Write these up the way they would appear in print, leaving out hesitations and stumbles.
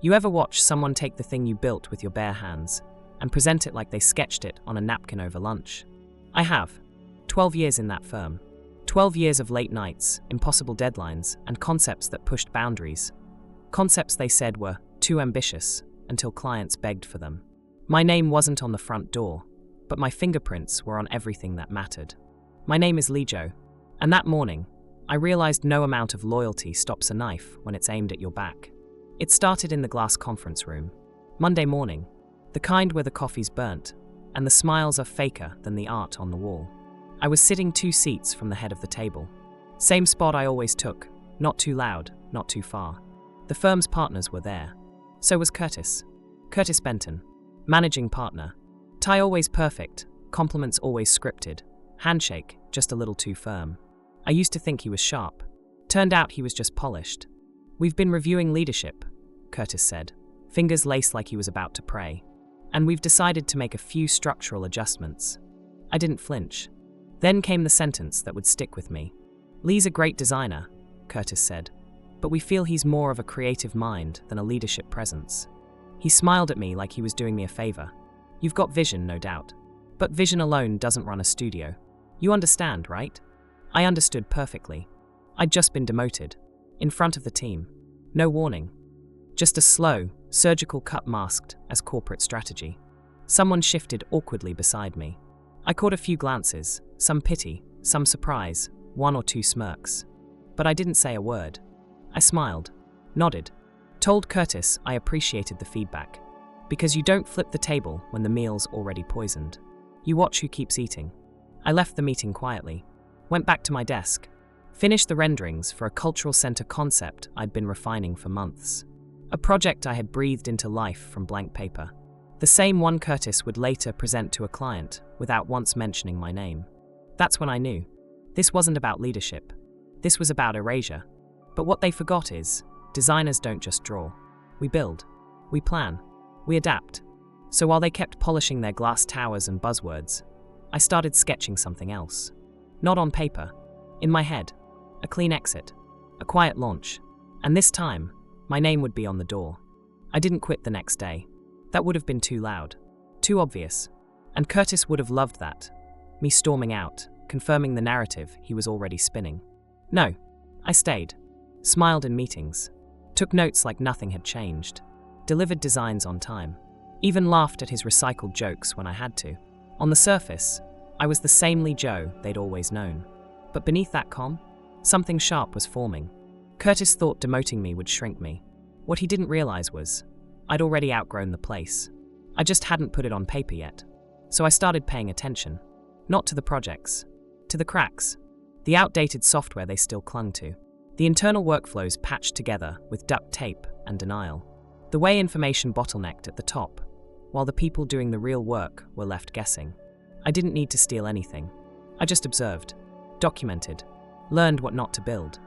You ever watch someone take the thing you built with your bare hands and present it like they sketched it on a napkin over lunch? I have. 12 years in that firm. 12 years of late nights, impossible deadlines, and concepts that pushed boundaries. Concepts they said were too ambitious until clients begged for them. My name wasn't on the front door, but my fingerprints were on everything that mattered. My name is Lijo, and that morning, I realized no amount of loyalty stops a knife when it's aimed at your back. It started in the glass conference room. Monday morning, the kind where the coffee's burnt, and the smiles are faker than the art on the wall. I was sitting 2 seats from the head of the table. Same spot I always took, not too loud, not too far. The firm's partners were there. So was Curtis. Curtis Benton, managing partner. Tie always perfect, compliments always scripted, handshake just a little too firm. I used to think he was sharp. Turned out he was just polished. "We've been reviewing leadership," Curtis said, fingers laced like he was about to pray. "And we've decided to make a few structural adjustments." I didn't flinch. Then came the sentence that would stick with me. "Lee's a great designer," Curtis said, "but we feel he's more of a creative mind than a leadership presence." He smiled at me like he was doing me a favor. "You've got vision, no doubt. But vision alone doesn't run a studio. You understand, right?" I understood perfectly. I'd just been demoted. In front of the team. No warning. Just a slow, surgical cut masked as corporate strategy. Someone shifted awkwardly beside me. I caught a few glances, some pity, some surprise, 1 or 2 smirks. But I didn't say a word. I smiled, nodded, told Curtis I appreciated the feedback. Because you don't flip the table when the meal's already poisoned. You watch who keeps eating. I left the meeting quietly, went back to my desk, finished the renderings for a cultural center concept I'd been refining for months. A project I had breathed into life from blank paper. The same one Curtis would later present to a client without once mentioning my name. That's when I knew. This wasn't about leadership. This was about erasure. But what they forgot is, designers don't just draw. We build. We plan. We adapt. So while they kept polishing their glass towers and buzzwords, I started sketching something else. Not on paper. In my head. A clean exit. A quiet launch. And this time, my name would be on the door. I didn't quit the next day. That would have been too loud. Too obvious. And Curtis would have loved that. Me storming out, confirming the narrative he was already spinning. No. I stayed. Smiled in meetings. Took notes like nothing had changed. Delivered designs on time. Even laughed at his recycled jokes when I had to. On the surface, I was the same Lee Joe they'd always known. But beneath that calm, something sharp was forming. Curtis thought demoting me would shrink me. What he didn't realize was, I'd already outgrown the place. I just hadn't put it on paper yet. So I started paying attention. Not to the projects. To the cracks. The outdated software they still clung to. The internal workflows patched together with duct tape and denial. The way information bottlenecked at the top, while the people doing the real work were left guessing. I didn't need to steal anything. I just observed, documented, learned what not to build.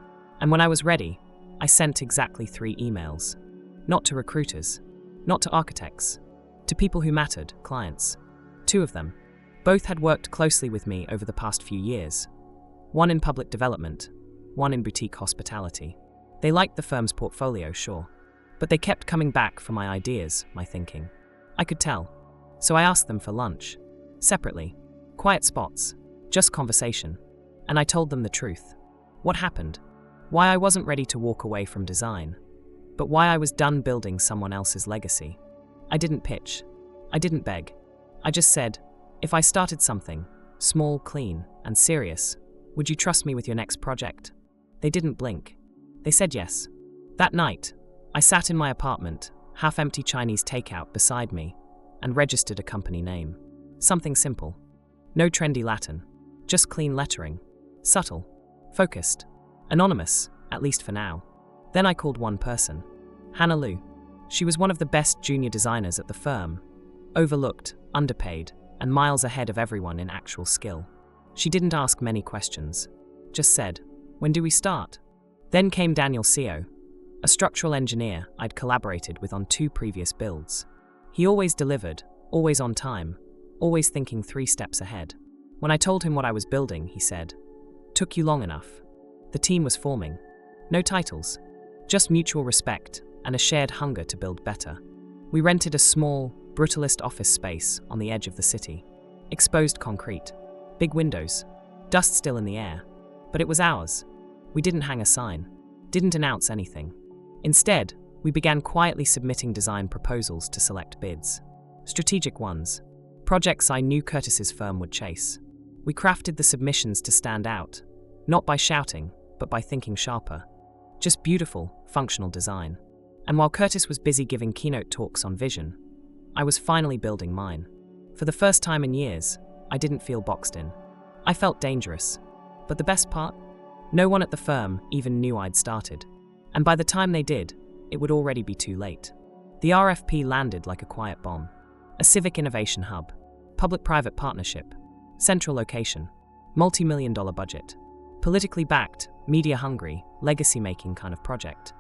And when I was ready, I sent exactly 3 emails. Not to recruiters, not to architects, to people who mattered, clients. 2 of them. Both had worked closely with me over the past few years. One in public development, one in boutique hospitality. They liked the firm's portfolio, sure, but they kept coming back for my ideas, my thinking. I could tell. So I asked them for lunch. Separately. Quiet spots. Just conversation. And I told them the truth. What happened. Why I wasn't ready to walk away from design. But why I was done building someone else's legacy. I didn't pitch. I didn't beg. I just said, if I started something, small, clean, and serious, would you trust me with your next project? They didn't blink. They said yes. That night, I sat in my apartment, half-empty Chinese takeout beside me, and registered a company name. Something simple. No trendy Latin. Just clean lettering. Subtle. Focused. Anonymous, at least for now. Then I called one person. Hannah Lu. She was one of the best junior designers at the firm. Overlooked, underpaid, and miles ahead of everyone in actual skill. She didn't ask many questions. Just said, when do we start? Then came Daniel Seo, a structural engineer I'd collaborated with on 2 previous builds. He always delivered, always on time, always thinking 3 steps ahead. When I told him what I was building, he said, took you long enough. The team was forming. No titles. Just mutual respect and a shared hunger to build better. We rented a small, brutalist office space on the edge of the city. Exposed concrete, big windows, dust still in the air. But it was ours. We didn't hang a sign, didn't announce anything. Instead, we began quietly submitting design proposals to select bids. Strategic ones. Projects I knew Curtis's firm would chase. We crafted the submissions to stand out, not by shouting, but by thinking sharper. Just beautiful, functional design. And while Curtis was busy giving keynote talks on vision, I was finally building mine. For the first time in years, I didn't feel boxed in. I felt dangerous. But the best part? No one at the firm even knew I'd started. And by the time they did, it would already be too late. The RFP landed like a quiet bomb. A civic innovation hub, public-private partnership, central location, multi-million-dollar budget, politically backed, media-hungry, legacy-making kind of project.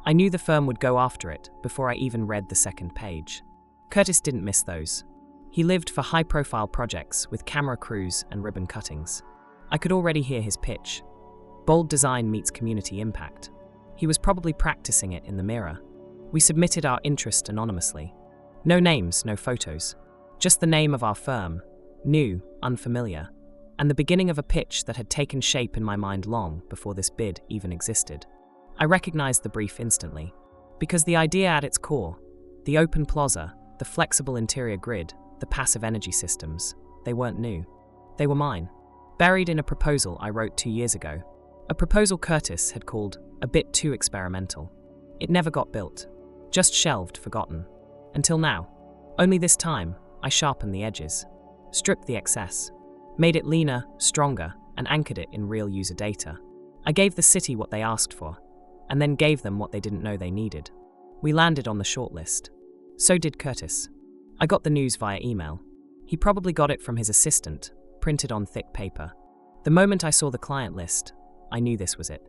I knew the firm would go after it before I even read the second page. Curtis didn't miss those. He lived for high-profile projects with camera crews and ribbon cuttings. I could already hear his pitch. Bold design meets community impact. He was probably practicing it in the mirror. We submitted our interest anonymously. No names, no photos. Just the name of our firm, new, unfamiliar, and the beginning of a pitch that had taken shape in my mind long before this bid even existed. I recognized the brief instantly, because the idea at its core, the open plaza, the flexible interior grid, the passive energy systems, they weren't new. They were mine, buried in a proposal I wrote 2 years ago. A proposal Curtis had called a bit too experimental. It never got built, just shelved, forgotten. Until now. Only this time, I sharpened the edges, stripped the excess, made it leaner, stronger, and anchored it in real user data. I gave the city what they asked for, and then gave them what they didn't know they needed. We landed on the shortlist. So did Curtis. I got the news via email. He probably got it from his assistant, printed on thick paper. The moment I saw the client list, I knew this was it.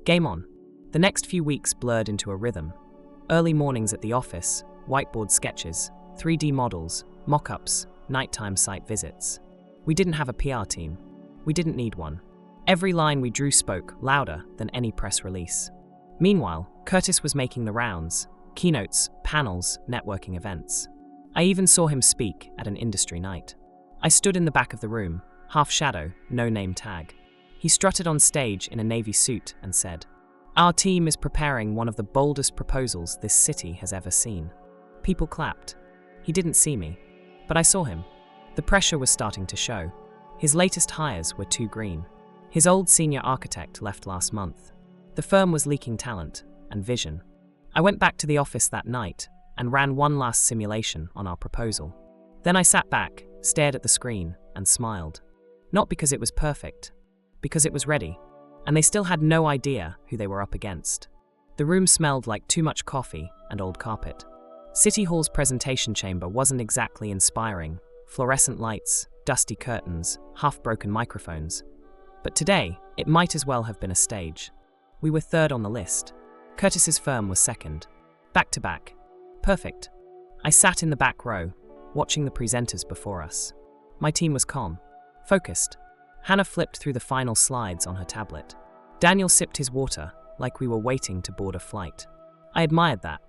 Game on. The next few weeks blurred into a rhythm. Early mornings at the office, whiteboard sketches, 3D models, mock-ups, nighttime site visits. We didn't have a PR team. We didn't need one. Every line we drew spoke louder than any press release. Meanwhile, Curtis was making the rounds, keynotes, panels, networking events. I even saw him speak at an industry night. I stood in the back of the room, half shadow, no name tag. He strutted on stage in a navy suit and said, "Our team is preparing one of the boldest proposals this city has ever seen." People clapped. He didn't see me, but I saw him. The pressure was starting to show. His latest hires were too green. His old senior architect left last month. The firm was leaking talent and vision. I went back to the office that night and ran one last simulation on our proposal. Then I sat back, stared at the screen, and smiled. Not because it was perfect, because it was ready, and they still had no idea who they were up against. The room smelled like too much coffee and old carpet. City Hall's presentation chamber wasn't exactly inspiring. Fluorescent lights, dusty curtains, half-broken microphones. But today, it might as well have been a stage. We were third on the list. Curtis's firm was second. Back to back. Perfect. I sat in the back row, watching the presenters before us. My team was calm, focused. Hannah flipped through the final slides on her tablet. Daniel sipped his water, like we were waiting to board a flight. I admired that.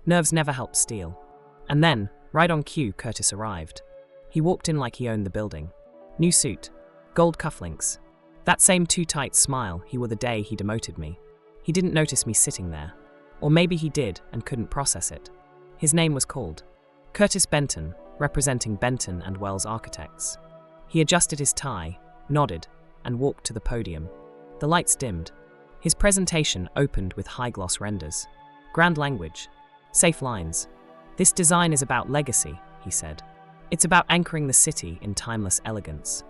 Nerves never helped steel. And then, right on cue, Curtis arrived. He walked in like he owned the building. New suit, gold cufflinks. That same too-tight smile he wore the day he demoted me. He didn't notice me sitting there. Or maybe he did and couldn't process it. His name was called. Curtis Benton, representing Benton and Wells Architects. He adjusted his tie, nodded, and walked to the podium. The lights dimmed. His presentation opened with high-gloss renders. Grand language. Safe lines. "This design is about legacy," he said. "It's about anchoring the city in timeless elegance."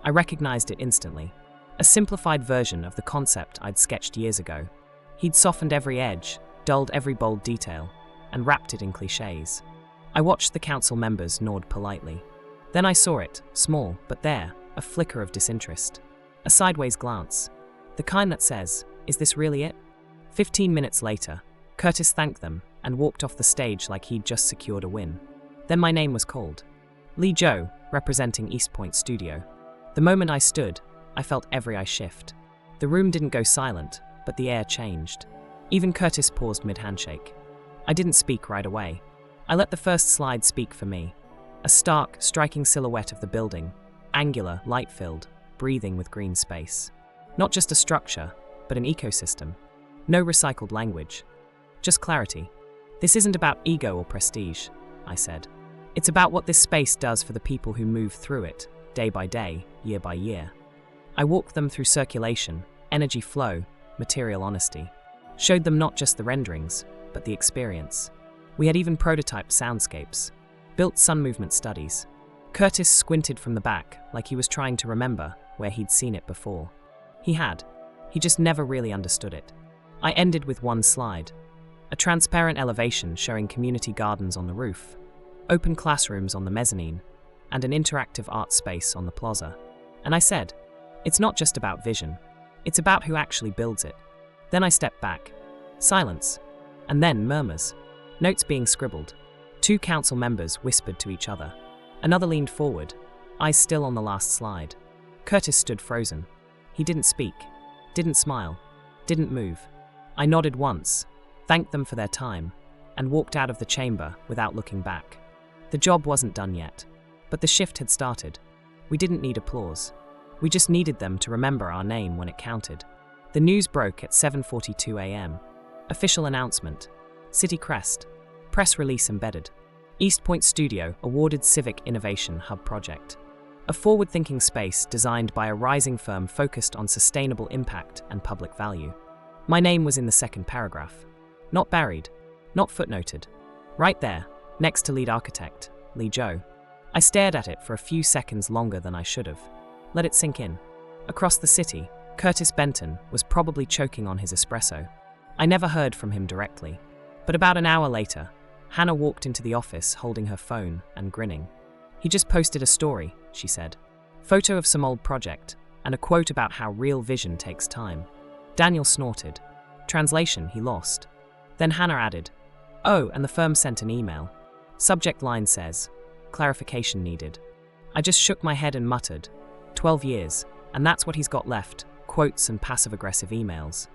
I recognized it instantly. A simplified version of the concept I'd sketched years ago. He'd softened every edge, dulled every bold detail, and wrapped it in clichés. I watched the council members nod politely. Then I saw it, small, but there, a flicker of disinterest. A sideways glance. The kind that says, "Is this really it?" 15 minutes later, Curtis thanked them and walked off the stage like he'd just secured a win. Then my name was called. Lee Joe, representing East Point Studio. The moment I stood, I felt every eye shift. The room didn't go silent, but the air changed. Even Curtis paused mid-handshake. I didn't speak right away. I let the first slide speak for me. A stark, striking silhouette of the building, angular, light-filled, breathing with green space. Not just a structure, but an ecosystem. No recycled language. Just clarity. This isn't about ego or prestige, I said. It's about what this space does for the people who move through it, day by day, year by year. I walked them through circulation, energy flow, material honesty. Showed them not just the renderings, but the experience. We had even prototyped soundscapes. Built sun movement studies. Curtis squinted from the back, like he was trying to remember where he'd seen it before. He had. He just never really understood it. I ended with one slide. A transparent elevation showing community gardens on the roof, open classrooms on the mezzanine, and an interactive art space on the plaza. And I said, it's not just about vision. It's about who actually builds it. Then I stepped back. Silence. And then murmurs. Notes being scribbled. 2 council members whispered to each other. Another leaned forward, eyes still on the last slide. Curtis stood frozen. He didn't speak, didn't smile, didn't move. I nodded once, thanked them for their time, and walked out of the chamber without looking back. The job wasn't done yet, but the shift had started. We didn't need applause. We just needed them to remember our name when it counted. The news broke at 7:42 a.m. Official announcement. City crest. Press release embedded. East Point Studio awarded Civic Innovation Hub project. A forward-thinking space designed by a rising firm focused on sustainable impact and public value. My name was in the second paragraph. Not buried, not footnoted. Right there, next to lead architect, Lee Joe. I stared at it for a few seconds longer than I should have. Let it sink in. Across the city, Curtis Benton was probably choking on his espresso. I never heard from him directly. But about an hour later, Hannah walked into the office holding her phone and grinning. He just posted a story, she said. Photo of some old project, and a quote about how real vision takes time. Daniel snorted. Translation he lost. Then Hannah added, oh, and the firm sent an email. Subject line says, clarification needed. I just shook my head and muttered, 12 years, and that's what he's got left, quotes and passive-aggressive emails.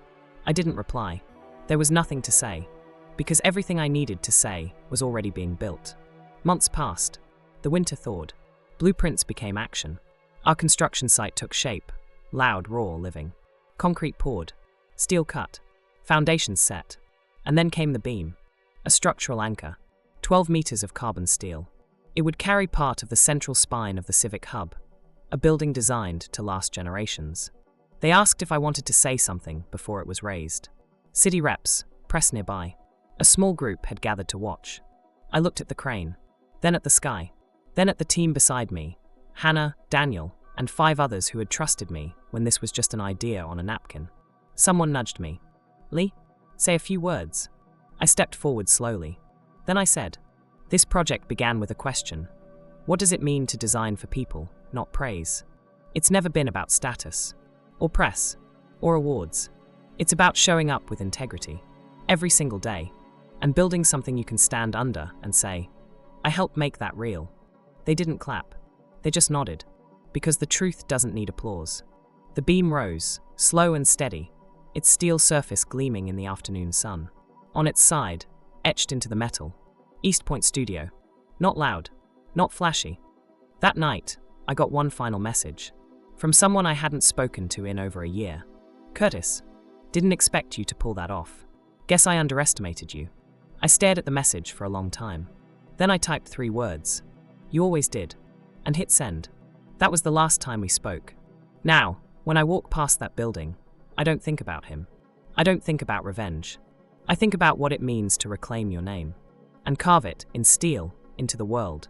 I didn't reply. There was nothing to say, because everything I needed to say was already being built. Months passed. The winter thawed. Blueprints became action. Our construction site took shape. Loud, raw living. Concrete poured. Steel cut. Foundations set. And then came the beam. A structural anchor. 12 meters of carbon steel. It would carry part of the central spine of the Civic Hub. A building designed to last generations. They asked if I wanted to say something before it was raised. City reps, press nearby. A small group had gathered to watch. I looked at the crane, then at the sky, then at the team beside me, Hannah, Daniel, and 5 others who had trusted me when this was just an idea on a napkin. Someone nudged me. Lee, say a few words. I stepped forward slowly. Then I said, this project began with a question. What does it mean to design for people, not praise? It's never been about status, or press, or awards. It's about showing up with integrity, every single day, and building something you can stand under and say, I helped make that real. They didn't clap. They just nodded. Because the truth doesn't need applause. The beam rose, slow and steady, its steel surface gleaming in the afternoon sun. On its side, etched into the metal, East Point Studio. Not loud, not flashy. That night, I got one final message. From someone I hadn't spoken to in over a year. Curtis, didn't expect you to pull that off. Guess I underestimated you. I stared at the message for a long time. Then I typed 3 words. You always did. And hit send. That was the last time we spoke. Now, when I walk past that building, I don't think about him. I don't think about revenge. I think about what it means to reclaim your name. And carve it, in steel, into the world.